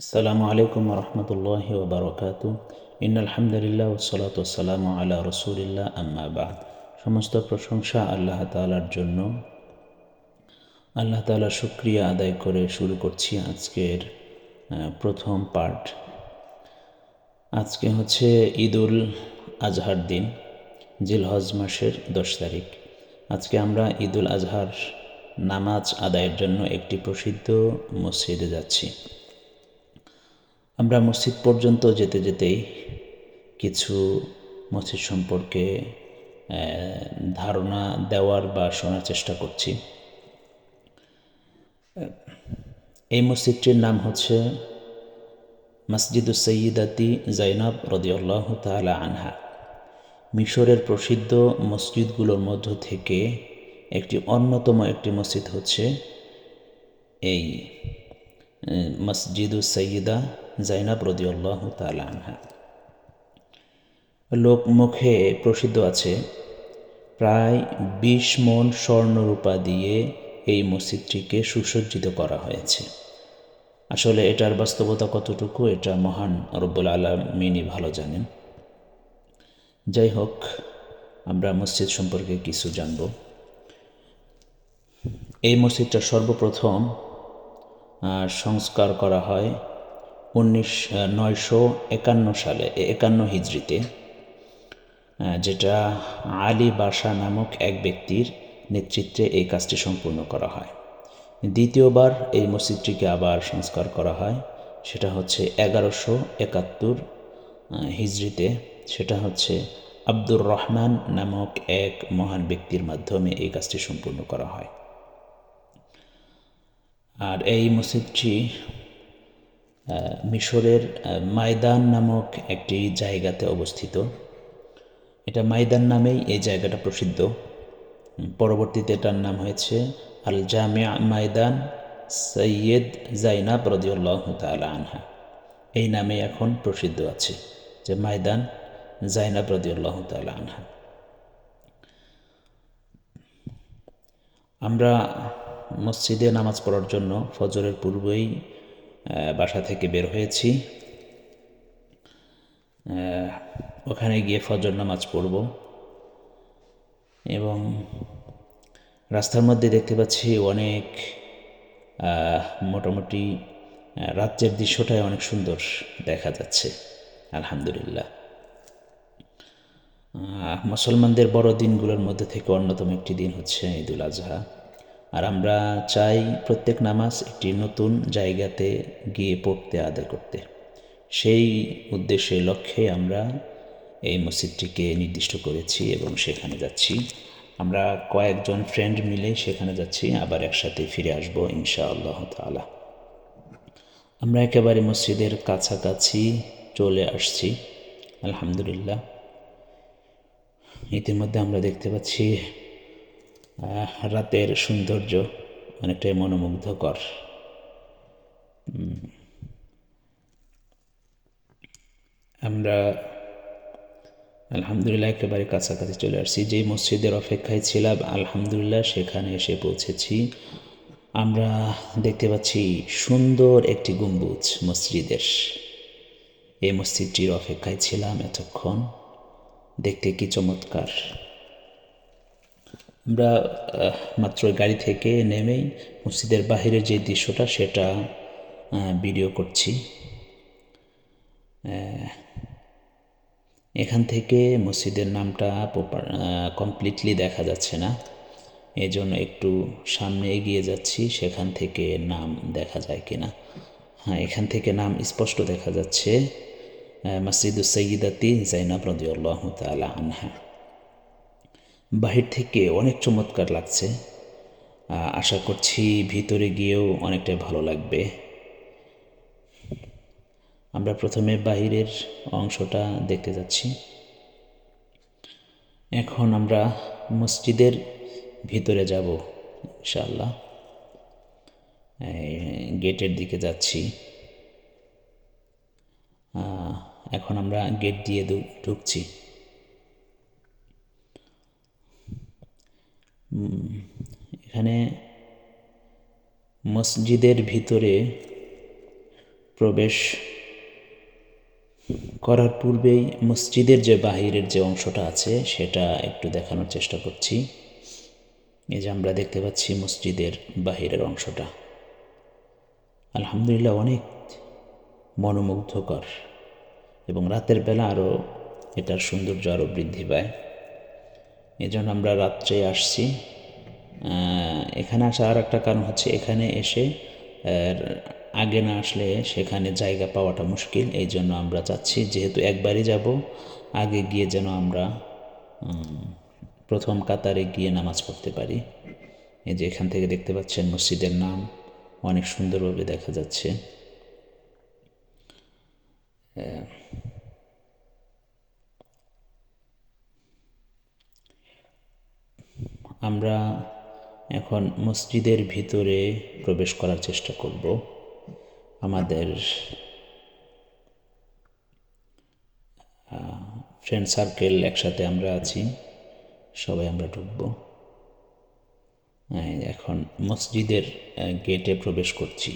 আসসালামু আলাইকুম রহমতুল্লাহি ওবরাকাতু। ইন্নাল হামদুলিল্লাহ ওয়াসসালাতু ওয়াসসালামু আলা রাসূলিল্লাহ আম্মা বা'দ। সমস্ত প্রশংসা আল্লাহ তাআলার জন্য। আল্লাহ তাআলার শুকরিয়া আদায় করে শুরু করছি আজকের প্রথম পার্ট। আজকে হচ্ছে ঈদুল আজহার দিন, জিলহজ মাসের 10 তারিখ। আজকে আমরা ঈদুল আজহার নামাজ আদায়ের জন্য একটি প্রসিদ্ধ মসজিদে যাচ্ছি। আমরা মসজিদ পর্যন্ত যেতে যেতেই কিছু মসজিদ সম্পর্কে ধারণা দেওয়ার বা শোনার চেষ্টা করছি। এই মসজিদটির নাম হচ্ছে মসজিদুস সৈয়দাতি জাইনাব রাদিয়াল্লাহু তাআলা আনহা। মিশরের প্রসিদ্ধ মসজিদগুলোর মধ্য থেকে একটি অন্যতম একটি মসজিদ হচ্ছে এই মসজিদুস সৈয়দা জাইনাব রাদিয়াল্লাহু তাআলা আনহা। লোকমুখে প্রসিদ্ধ আছে, প্রায় ২০ মণ স্বর্ণরূপা দিয়ে এই মসজিদটিকে সুসজ্জিত করা হয়েছে। আসলে এটার বাস্তবতা কতটুকু, এটা মহান রব্বুল আলামিনই ভালো জানেন। যাই হোক, আমরা মসজিদ সম্পর্কে কিছু জানব। এই মসজিদটা সর্বপ্রথম সংস্কার করা হয় 951 সালে, 51 হিজরিতে, যেটা আলী বাশা নামক এক ব্যক্তির নেতৃত্বে এই কাজটি সম্পূর্ণ করা হয়। দ্বিতীয়বার এই মসজিদটিকে আবার সংস্কার করা হয়, সেটা হচ্ছে 1171 হিজরিতে। সেটা হচ্ছে আব্দুর রহমান নামক এক মহান ব্যক্তির মাধ্যমে এই কাজটি সম্পূর্ণ করা হয়। আর এই মসজিদটি মিশরের মাইদান নামক একটি জায়গাতে অবস্থিত। এটা মাইদান নামেই এই জায়গাটা প্রসিদ্ধ। পরবর্তীতে এটার নাম হয়েছে আল জামিয়া মাইদান সৈয়দ জাইনাব রাদিয়াল্লাহু তাআলা আনহা। এই নামে এখন প্রসিদ্ধ আছে, যে মাইদান জাইনাব রাদিয়াল্লাহু তাআলা আনহা। আমরা মসজিদে নামাজ পড়ার জন্য ফজরের পূর্বেই বাসা থেকে বের হয়েছি। ওখানে গিয়ে ফজর নামাজ পড়ব এবং রাস্তার মধ্যে দেখতে পাচ্ছি অনেক মোটামুটি রাজ্যের দৃশ্যটাই অনেক সুন্দর দেখা যাচ্ছে, আলহামদুলিল্লাহ। মুসলমানদের বড় দিনগুলোর মধ্যে থেকে অন্যতম একটি দিন হচ্ছে ঈদুল আজহা। আর আমরা চাই প্রত্যেক নামাজ একটি নতুন জায়গাতে গিয়ে পড়তে, আদায় করতে। সেই উদ্দেশ্যে, লক্ষ্যে আমরা এই মসজিদটিকে নির্দিষ্ট করেছি এবং সেখানে যাচ্ছি। আমরা কয়েকজন ফ্রেন্ড মিলে সেখানে যাচ্ছি, আবার একসাথে ফিরে আসবো ইনশাআল্লাহ তাআলা। আমরা একেবারে মসজিদের কাছাকাছি চলে আসছি, আলহামদুলিল্লাহ। ইতিমধ্যে আমরা দেখতে পাচ্ছি রাতের সৌন্দর্য অনেকটাই মনোমুগ্ধকর। আমরা আলহামদুলিল্লাহ একেবারে কাছাকাছি চলে আসছি। যেই মসজিদের অপেক্ষায় ছিলাম, আলহামদুলিল্লাহ সেখানে এসে পৌঁছেছি। আমরা দেখতে পাচ্ছি সুন্দর একটি গম্বুজ মসজিদের। এই মসজিদটির অপেক্ষায় ছিলাম এতক্ষণ, দেখতে কি চমৎকার। আমরা মাত্র গাড়ি থেকে নেমেই মসজিদের বাহিরের যে দৃশ্যটা সেটা ভিডিও করছি। এখান থেকে মসজিদের নামটা কমপ্লিটলি দেখা যাচ্ছে না, এই জন্য একটু সামনে এগিয়ে যাচ্ছি, সেখান থেকে নাম দেখা যায় কিনা। হ্যাঁ, এখান থেকে নাম স্পষ্ট দেখা যাচ্ছে, মসজিদুস সৈয়দাতি জাইনাব রাদিয়াল্লাহু তাআলা আনহা। বাহির থেকে অনেক চমৎকার লাগছে, আশা করছি ভিতরে গিয়েও অনেকটাই ভালো লাগবে। আমরা প্রথমে বাহিরের অংশটা দেখতে যাচ্ছি। এখন আমরা মসজিদের ভিতরে যাব ইনশাআল্লাহ। গেটের দিকে যাচ্ছি। এখন আমরা গেট দিয়ে ঢুকছি। এখানে মসজিদের ভিতরে প্রবেশ করার পূর্বেই মসজিদের যে বাহিরের যে অংশটা আছে সেটা একটু দেখানোর চেষ্টা করছি। এই যে আমরা দেখতে পাচ্ছি মসজিদের বাহিরের অংশটা, আলহামদুলিল্লাহ অনেক মনোমুগ্ধকর, এবং রাতের বেলা আরও এটার সৌন্দর্য আরও বৃদ্ধি পায়। এই জন্য আমরা রাত্রে আসছি। এখানে আসা আর একটা কারণ হচ্ছে, এখানে এসে আগে না আসলে সেখানে জায়গা পাওয়াটা মুশকিল। এই জন্য আমরা চাচ্ছি, যেহেতু একবারই যাব, আগে গিয়ে যেন আমরা প্রথম কাতারে গিয়ে নামাজ পড়তে পারি। এই যে এখান থেকে দেখতে পাচ্ছেন মসজিদের নাম অনেক সুন্দরভাবে দেখা যাচ্ছে। আমরা এখন মসজিদের ভিতরে প্রবেশ করার চেষ্টা করব। আমাদের ফ্রেন্ড সার্কেল একসাথে আমরা আছি, সবাই আমরা ঢুকবো। এখন মসজিদের গেটে প্রবেশ করছি।